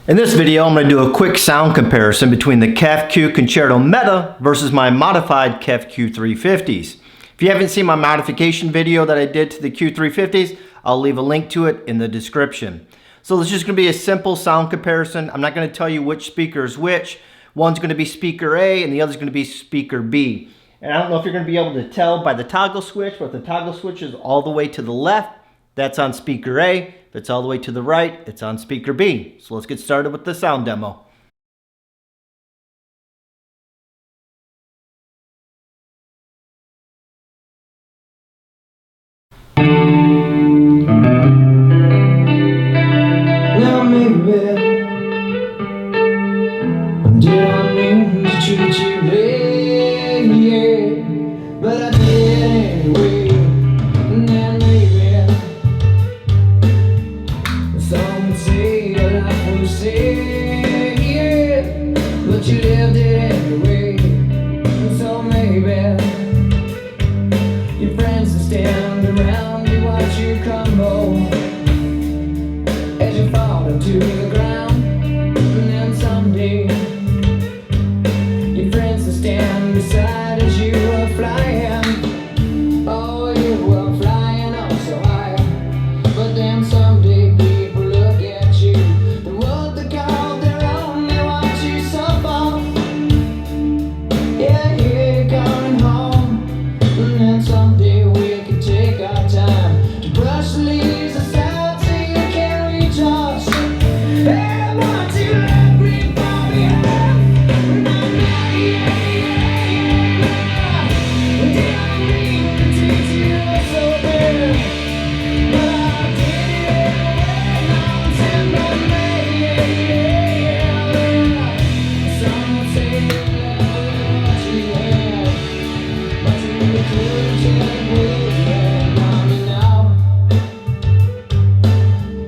In this video, I'm going to do a quick sound comparison between the KEF Q Concerto Meta versus my modified KEF Q350s. If you haven't seen my modification video that I did to the Q350s, I'll leave a link to it in the description. So it's just going to be a simple sound comparison. I'm not going to tell you which speaker is which. One's going to be speaker A and the other's going to be speaker B. And I don't know if you're going to be able to tell by the toggle switch, but if the toggle switch is all the way to the left, that's on speaker A. If it's all the way to the right, it's on speaker B. So let's get started with the sound demo. Now maybe did I mean to treat you bad, yeah, but I did anyway. And then maybe some would say your life was sad, yeah, but you lived it anyway. And so maybe your friends will stand around and watch you crumble as you fall to the ground. And then someday your friends will stand beside as you are flying. Oh, you were flying up so high. But then someday people look at you, the world they call their own, they watch you suffer. Yeah, you're going home. And then someday we can take our time to brush the leaves aside so you can reach us. Hey, won't you let me fall behind? Didn't mean to treat you so bad, but I did it anyway. Mountain man, some would say what you had, but you couldn't share with that mommy now.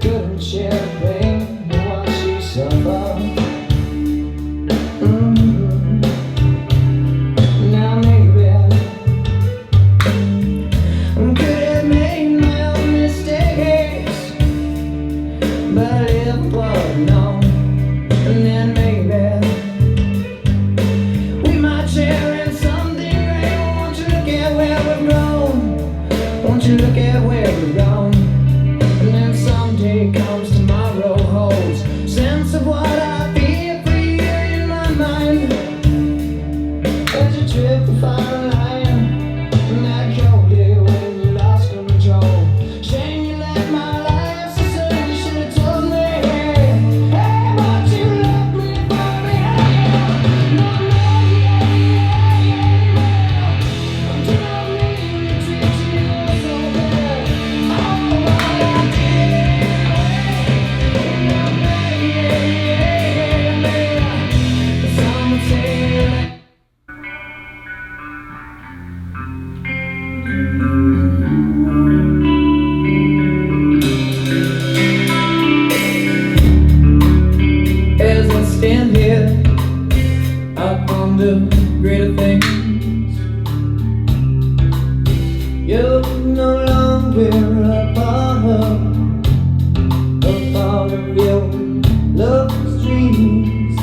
Couldn't share pain, watch you suffer. Now maybe I could have made my own mistakes, but I live for no. And then maybe we might share in something great. Won't you look at where we've grown? Won't you look at where we've gone? And then someday comes tomorrow holds sense of what I feel for you in my mind. As you trip the fine line, and that cold day when you lost control. Shame you let my life so soon, you should have told me. Hey, but you left me for behind. No, I didn't mean to treat you so bad. Oh, but I did anyway. Some would say that as I stand here, I ponder greater things. You're no longer a part of your love's dreams.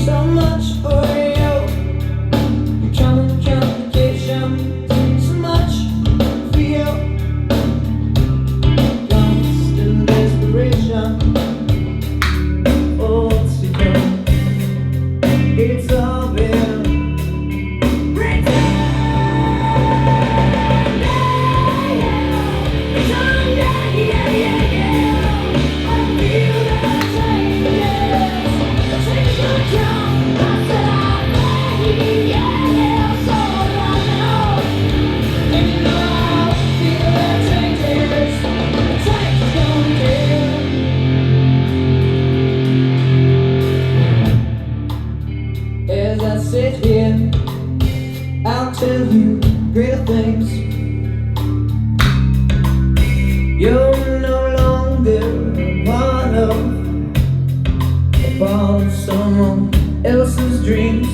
So much for your complications, so much for your constant desperation. Oh, it's become, it's all been written. I feel the changes, change my count. I said I made, yeah, so I know. And you know I feel the changes, the change don't care. As I sit here, I'll tell you greater things. You're no longer a part of someone else's dreams.